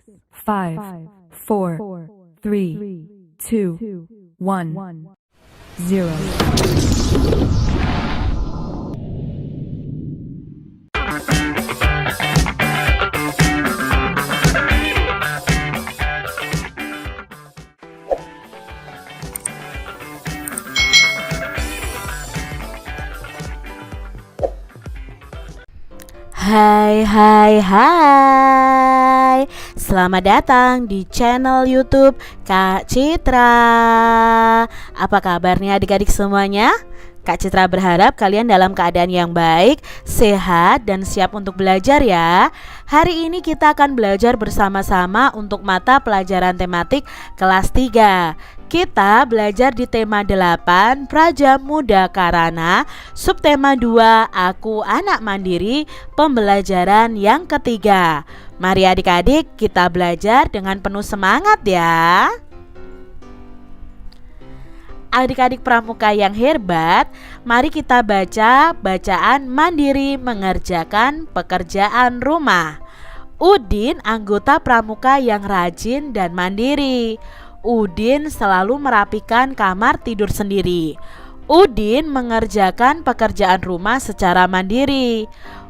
5, 4, 3, 2, 1, 0. Hai. Selamat datang di channel YouTube Kak Citra. Apa kabarnya adik-adik semuanya? Kak Citra berharap kalian dalam keadaan yang baik, sehat, dan siap untuk belajar ya. Hari ini kita akan belajar bersama-sama untuk mata pelajaran tematik kelas 3. Kita belajar di tema 8, Praja Muda Karana, subtema 2, Aku Anak Mandiri, pembelajaran yang ketiga. Mari adik-adik kita belajar dengan penuh semangat ya. Adik-adik pramuka yang hebat, mari kita baca bacaan mandiri mengerjakan pekerjaan rumah. Udin anggota pramuka yang rajin dan mandiri. Udin selalu merapikan kamar tidur sendiri. Udin mengerjakan pekerjaan rumah secara mandiri.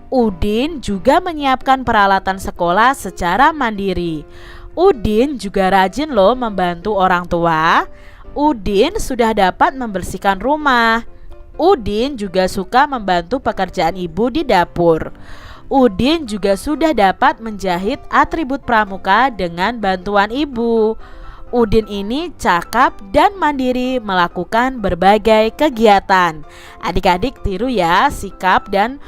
Udin juga menyiapkan peralatan sekolah secara mandiri. Udin juga rajin loh membantu orang tua. Udin sudah dapat membersihkan rumah. Udin juga suka membantu pekerjaan ibu di dapur. Udin juga sudah dapat menjahit atribut pramuka dengan bantuan ibu. Udin ini cakap dan mandiri melakukan berbagai kegiatan. Adik-adik tiru ya sikap dan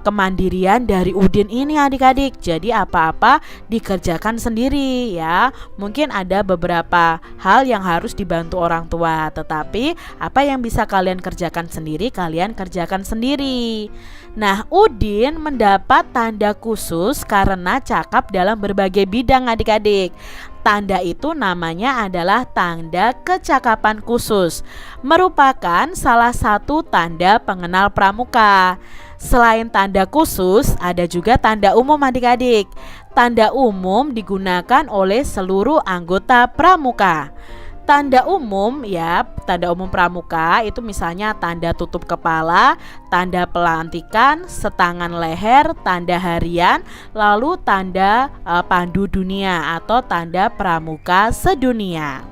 kemandirian dari Udin ini adik-adik. Jadi apa-apa dikerjakan sendiri ya. Mungkin ada beberapa hal yang harus dibantu orang tua, tetapi apa yang bisa kalian kerjakan sendiri, kalian kerjakan sendiri. Nah, Udin mendapat tanda khusus karena cakap dalam berbagai bidang adik-adik. Tanda itu namanya adalah tanda kecakapan khusus, merupakan salah satu tanda pengenal pramuka. Selain tanda khusus, ada juga tanda umum adik-adik. Tanda umum digunakan oleh seluruh anggota pramuka. Tanda umum ya, tanda umum pramuka itu misalnya tanda tutup kepala, tanda pelantikan, setangan leher, tanda harian, lalu tanda pandu dunia atau tanda pramuka sedunia.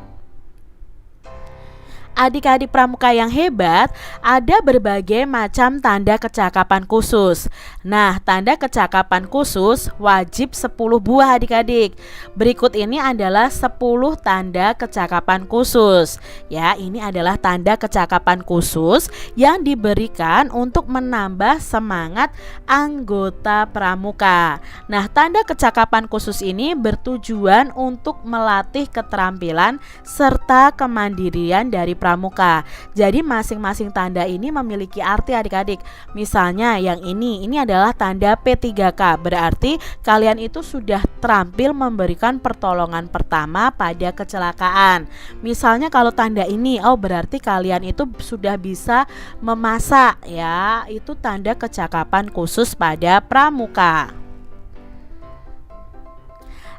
Adik-adik pramuka yang hebat, ada berbagai macam tanda kecakapan khusus. Nah, tanda kecakapan khusus wajib 10 buah adik-adik. Berikut ini adalah 10 tanda kecakapan khusus. Ya, ini adalah tanda kecakapan khusus yang diberikan untuk menambah semangat anggota pramuka. Nah, tanda kecakapan khusus ini bertujuan untuk melatih keterampilan serta kemandirian dari pramuka. Jadi masing-masing tanda ini memiliki arti adik-adik. Misalnya yang ini adalah tanda P3K, berarti kalian itu sudah terampil memberikan pertolongan pertama pada kecelakaan. Misalnya kalau tanda ini, berarti kalian itu sudah bisa memasak ya. Itu tanda kecakapan khusus pada pramuka.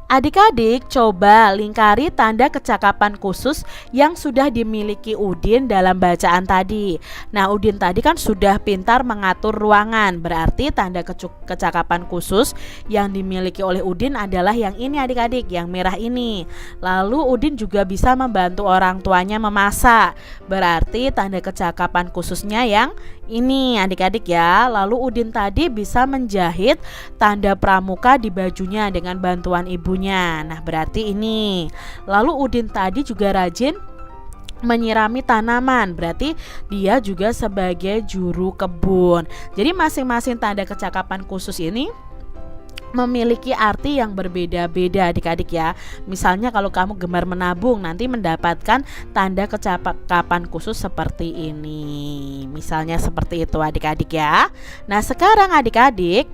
Adik-adik coba lingkari tanda kecakapan khusus yang sudah dimiliki Udin dalam bacaan tadi. Nah, Udin tadi kan sudah pintar mengatur ruangan, berarti tanda kecakapan khusus yang dimiliki oleh Udin adalah yang ini adik-adik, yang merah ini. Lalu Udin juga bisa membantu orang tuanya memasak, berarti tanda kecakapan khususnya yang ini adik-adik ya. Lalu Udin tadi bisa menjahit tanda pramuka di bajunya dengan bantuan ibunya. Nah, berarti ini. Lalu Udin tadi juga rajin menyirami tanaman, berarti dia juga sebagai juru kebun. Jadi masing-masing tanda kecakapan khusus ini memiliki arti yang berbeda-beda adik-adik ya. Misalnya kalau kamu gemar menabung, nanti mendapatkan tanda kecakapan khusus seperti ini. Misalnya seperti itu adik-adik ya. Nah, sekarang adik-adik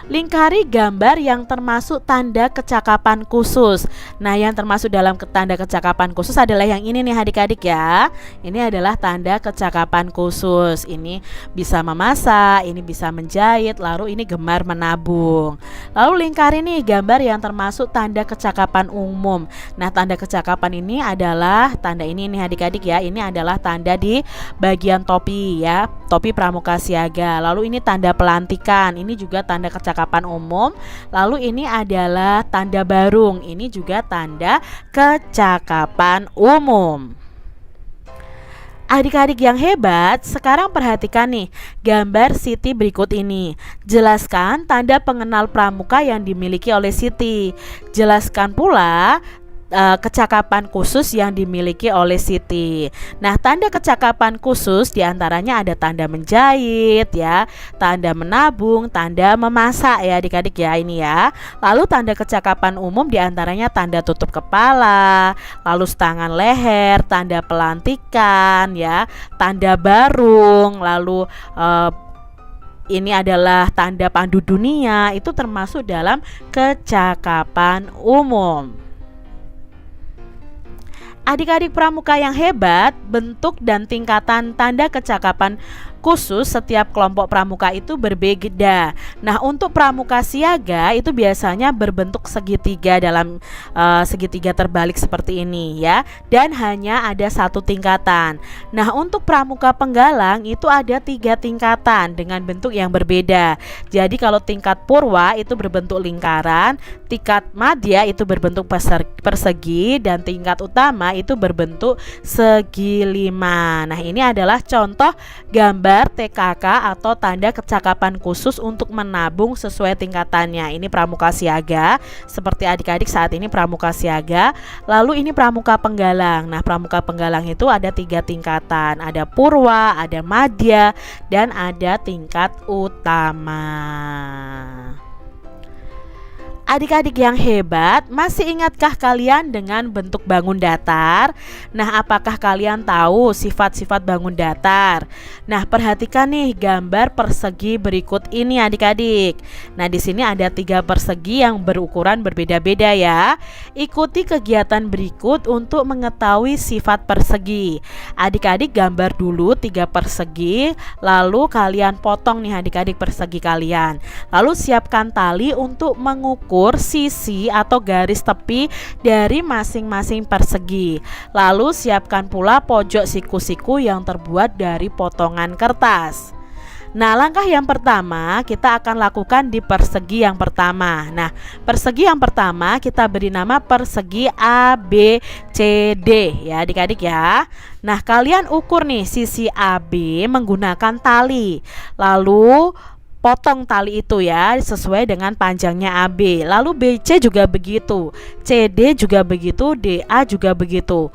Lingkari gambar yang termasuk tanda kecakapan khusus. Nah, yang termasuk dalam tanda kecakapan khusus adalah yang ini nih adik-adik ya. Ini adalah tanda kecakapan khusus. Ini bisa memasak, ini bisa menjahit, lalu ini gemar menabung. Lalu lingkari nih gambar yang termasuk tanda kecakapan umum. Nah, tanda kecakapan ini adalah tanda ini nih adik-adik ya. Ini adalah tanda di bagian topi ya, topi pramuka siaga. Lalu ini tanda pelantikan. Ini juga tanda kecakapan umum. Lalu ini adalah tanda barung. Ini juga tanda kecakapan umum. Adik-adik yang hebat, sekarang perhatikan nih gambar Siti berikut ini. Jelaskan tanda pengenal pramuka yang dimiliki oleh Siti. Jelaskan pula kecakapan khusus yang dimiliki oleh Siti. Nah, tanda kecakapan khusus diantaranya ada tanda menjahit ya, tanda menabung, tanda memasak ya adik-adik ya ini ya. Lalu tanda kecakapan umum diantaranya tanda tutup kepala, lalu tangan leher, tanda pelantikan ya, tanda barung, lalu ini adalah tanda pandu dunia. Itu termasuk dalam kecakapan umum. Adik-adik pramuka yang hebat, bentuk dan tingkatan tanda kecakapan khusus setiap kelompok pramuka itu berbeda. Nah, untuk pramuka siaga itu biasanya berbentuk segitiga dalam segitiga terbalik seperti ini ya, dan hanya ada satu tingkatan. Nah, untuk pramuka penggalang itu ada 3 tingkatan dengan bentuk yang berbeda. Jadi kalau tingkat purwa itu berbentuk lingkaran, tingkat madya itu berbentuk persegi, dan tingkat utama itu berbentuk segi 5. Nah, ini adalah contoh gambar TKK atau tanda kecakapan khusus untuk menabung sesuai tingkatannya. Ini pramuka siaga, seperti adik-adik saat ini pramuka siaga. Lalu ini pramuka penggalang. Nah, pramuka penggalang itu ada 3 tingkatan. Ada purwa, ada madya, dan ada tingkat utama. Adik-adik yang hebat, masih ingatkah kalian dengan bentuk bangun datar? Nah, apakah kalian tahu sifat-sifat bangun datar? Nah, perhatikan nih gambar persegi berikut ini adik-adik. Nah, di sini ada 3 persegi yang berukuran berbeda-beda ya. Ikuti kegiatan berikut untuk mengetahui sifat persegi. Adik-adik gambar dulu 3 persegi, lalu kalian potong nih adik-adik persegi kalian. Lalu siapkan tali untuk mengukur sisi atau garis tepi dari masing-masing persegi. Lalu siapkan pula pojok siku-siku yang terbuat dari potongan kertas. Nah, langkah yang pertama kita akan lakukan di persegi yang pertama. Nah, persegi yang pertama kita beri nama persegi ABCD ya adik-adik ya. Nah, kalian ukur nih sisi AB menggunakan tali. Lalu potong tali itu ya sesuai dengan panjangnya AB. Lalu BC juga begitu, CD juga begitu, DA juga begitu.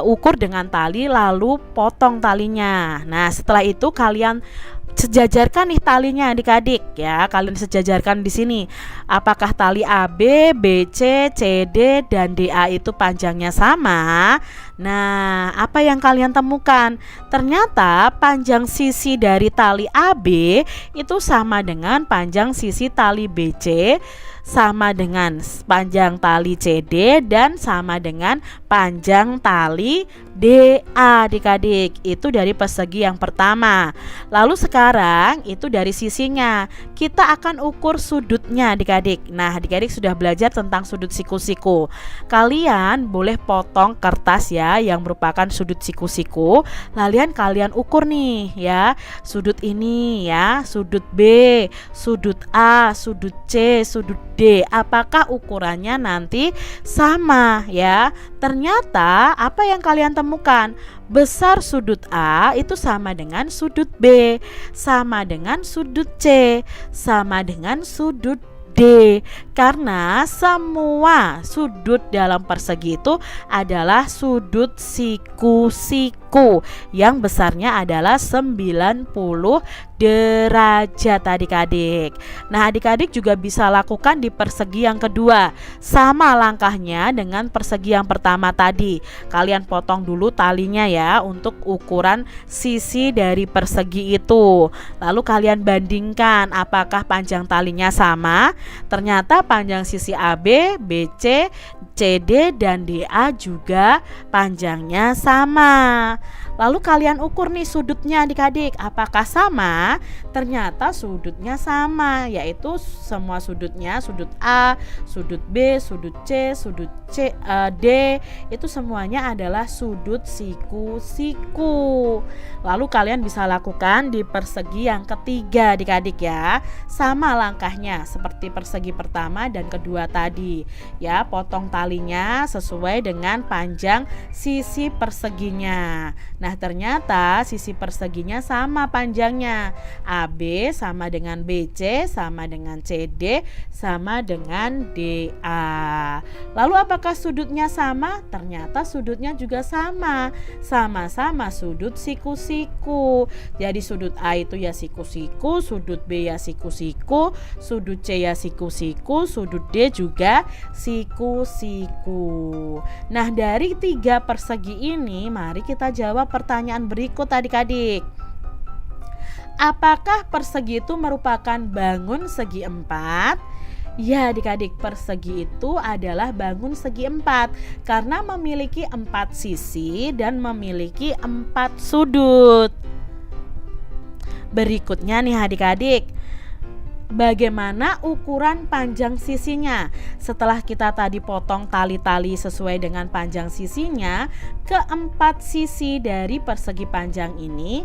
Ukur dengan tali lalu potong talinya. Nah, setelah itu kalian sejajarkan nih talinya adik-adik ya. Kalian sejajarkan di sini. Apakah tali AB, BC, CD dan DA itu panjangnya sama? Nah, apa yang kalian temukan? Ternyata panjang sisi dari tali AB itu sama dengan panjang sisi tali BC, sama dengan panjang tali CD, dan sama dengan panjang tali DA adik-adik. Itu dari persegi yang pertama. Lalu sekarang itu dari sisinya. Kita akan ukur sudutnya adik-adik. Nah, adik-adik sudah belajar tentang sudut siku-siku. Kalian boleh potong kertas ya yang merupakan sudut siku-siku. Lalu kalian ukur nih ya. Sudut ini ya, sudut B, sudut A, sudut C, sudut D. Apakah ukurannya nanti sama ya? Ternyata apa yang kalian temukan? Besar sudut A itu sama dengan sudut B, sama dengan sudut C, sama dengan sudut D. Karena semua sudut dalam persegi itu adalah sudut siku-siku. siku yang besarnya adalah 90 derajat adik-adik. Nah, adik-adik juga bisa lakukan di persegi yang kedua. Sama langkahnya dengan persegi yang pertama tadi. Kalian potong dulu talinya ya untuk ukuran sisi dari persegi itu. Lalu kalian bandingkan apakah panjang talinya sama. Ternyata panjang sisi AB, BC, CD dan DA juga panjangnya sama. Lalu kalian ukur nih sudutnya adik-adik, apakah sama? Ternyata sudutnya sama, yaitu semua sudutnya, sudut A, sudut B, sudut C, sudut D, itu semuanya adalah sudut siku-siku. Lalu kalian bisa lakukan di persegi yang ketiga adik-adik ya. Sama langkahnya seperti persegi pertama dan kedua tadi. Ya, potong talinya sesuai dengan panjang sisi perseginya. Nah, ternyata sisi perseginya sama panjangnya. AB sama dengan BC, sama dengan CD, sama dengan DA. Lalu apakah sudutnya sama? Ternyata sudutnya juga sama. Sama-sama sudut siku-siku. Jadi sudut A itu ya siku-siku, sudut B ya siku-siku, sudut C ya siku-siku, sudut D juga siku-siku. Nah, dari 3 persegi ini mari kita jawab pertanyaan berikut adik-adik. Apakah persegi itu merupakan bangun segi 4? Ya adik-adik, persegi itu adalah bangun segi 4 karena memiliki 4 sisi dan memiliki 4 sudut. Berikutnya nih adik-adik, bagaimana ukuran panjang sisinya? Setelah kita tadi potong tali-tali sesuai dengan panjang sisinya, keempat sisi dari persegi panjang ini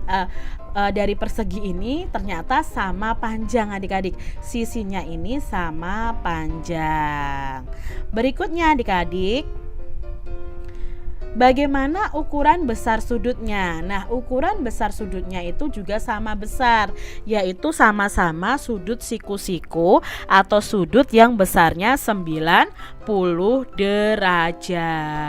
dari persegi ini ternyata sama panjang adik-adik. Sisinya ini sama panjang. Berikutnya adik-adik, bagaimana ukuran besar sudutnya? Nah, ukuran besar sudutnya itu juga sama besar, yaitu sama-sama sudut siku-siku atau sudut yang besarnya 90 derajat.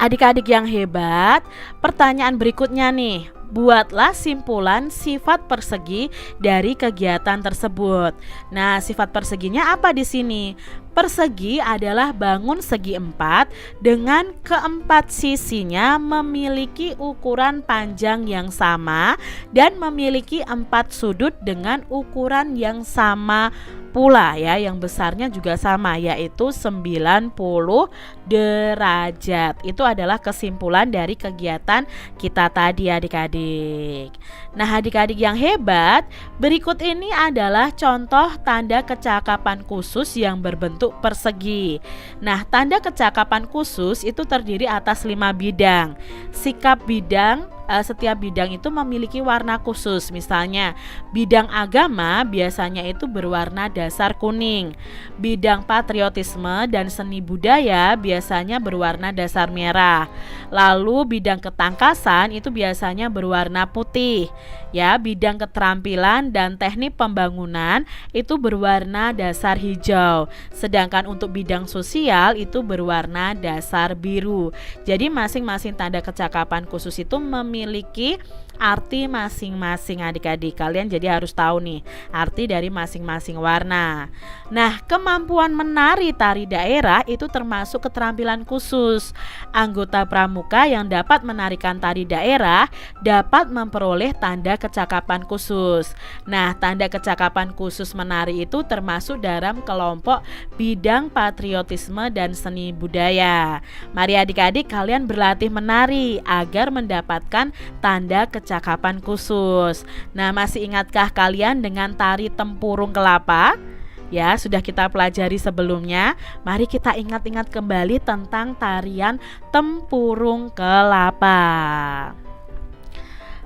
Adik-adik yang hebat, pertanyaan berikutnya nih. Buatlah simpulan sifat persegi dari kegiatan tersebut. Nah, sifat perseginya apa di sini? Persegi adalah bangun segi 4 dengan keempat sisinya memiliki ukuran panjang yang sama dan memiliki 4 sudut dengan ukuran yang sama pula ya, yang besarnya juga sama, yaitu 90 derajat. Itu adalah kesimpulan dari kegiatan kita tadi adik-adik. Nah, adik-adik yang hebat, berikut ini adalah contoh tanda kecakapan khusus yang berbentuk persegi. Nah, tanda kecakapan khusus itu terdiri atas 5 bidang. Sikap bidang, setiap bidang itu memiliki warna khusus. Misalnya, bidang agama biasanya itu berwarna dasar kuning. Bidang patriotisme dan seni budaya biasanya berwarna dasar merah. Lalu bidang ketangkasan itu biasanya berwarna putih. Ya, bidang keterampilan dan teknik pembangunan itu berwarna dasar hijau. Sedangkan untuk bidang sosial itu berwarna dasar biru. Jadi masing-masing tanda kecakapan khusus itu memiliki arti masing-masing adik-adik. Kalian jadi harus tahu nih arti dari masing-masing warna. Nah, kemampuan menari tari daerah itu termasuk keterampilan khusus. Anggota pramuka yang dapat menarikan tari daerah dapat memperoleh tanda kecakapan khusus. Nah, tanda kecakapan khusus menari itu termasuk dalam kelompok bidang patriotisme dan seni budaya. Mari adik-adik kalian berlatih menari agar mendapatkan tanda kecakapan khusus. Nah, masih ingatkah kalian dengan tari tempurung kelapa? Ya, sudah kita pelajari sebelumnya. Mari kita ingat-ingat kembali tentang tarian tempurung kelapa.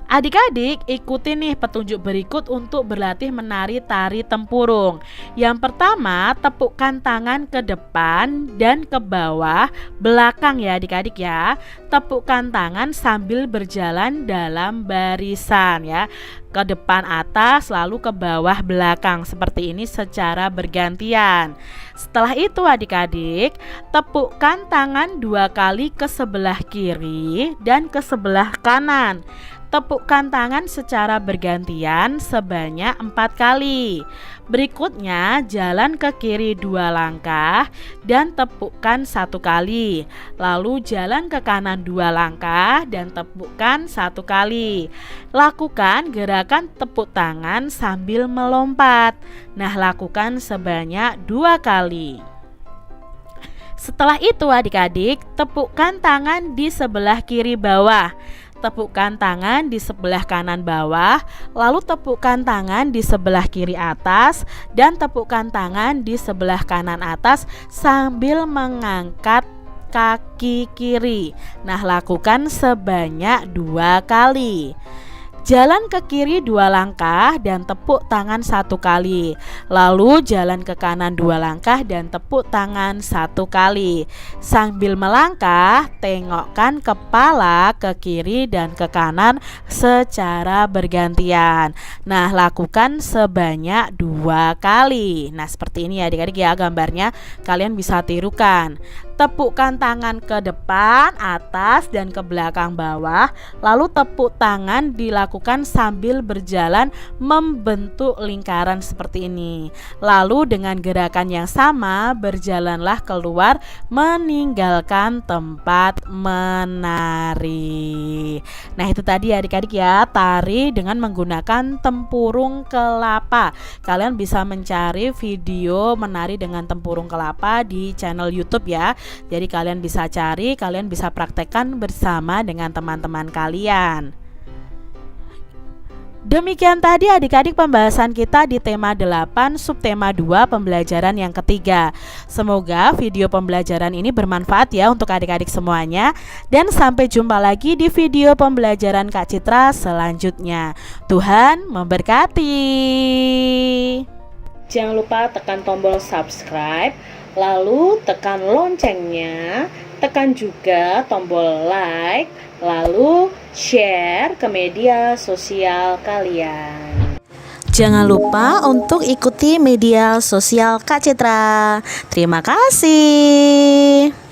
Adik-adik ikuti nih petunjuk berikut untuk berlatih menari tari tempurung. Yang pertama, tepukkan tangan ke depan dan ke bawah, belakang ya adik-adik ya. Tepukkan tangan sambil berjalan dalam barisan ya. Ke depan atas lalu ke bawah belakang seperti ini secara bergantian. Setelah itu adik-adik, tepukkan tangan 2 kali ke sebelah kiri dan ke sebelah kanan. Tepukkan tangan secara bergantian sebanyak 4 kali. Berikutnya jalan ke kiri 2 langkah dan tepukkan 1 kali. Lalu jalan ke kanan 2 langkah dan tepukkan 1 kali. Lakukan gerakan tepuk tangan sambil melompat. Nah, lakukan sebanyak 2 kali. Setelah itu adik-adik, tepukkan tangan di sebelah kiri bawah. Tepukkan tangan di sebelah kanan bawah, lalu tepukkan tangan di sebelah kiri atas dan tepukkan tangan di sebelah kanan atas sambil mengangkat kaki kiri. Nah, lakukan sebanyak 2 kali. Jalan ke kiri 2 langkah dan tepuk tangan 1 kali. Lalu jalan ke kanan 2 langkah dan tepuk tangan 1 kali. Sambil melangkah, tengokkan kepala ke kiri dan ke kanan secara bergantian. Nah, lakukan sebanyak 2 kali. Nah, seperti ini ya adik-adik ya gambarnya, kalian bisa tirukan. Tepukkan tangan ke depan, atas, dan ke belakang bawah. Lalu tepuk tangan dilakukan sambil berjalan membentuk lingkaran seperti ini. Lalu dengan gerakan yang sama, berjalanlah keluar meninggalkan tempat menari. Nah, itu tadi adik-adik ya, tari dengan menggunakan tempurung kelapa. Kalian bisa mencari video menari dengan tempurung kelapa di channel YouTube ya. Jadi kalian bisa cari, kalian bisa praktekkan bersama dengan teman-teman kalian. Demikian tadi adik-adik pembahasan kita di tema 8 subtema 2 pembelajaran yang ketiga. Semoga video pembelajaran ini bermanfaat ya untuk adik-adik semuanya. Dan sampai jumpa lagi di video pembelajaran Kak Citra selanjutnya. Tuhan memberkati. Jangan lupa tekan tombol subscribe, lalu tekan loncengnya, tekan juga tombol like, lalu share ke media sosial kalian. Jangan lupa untuk ikuti media sosial Kak Citra. Terima kasih.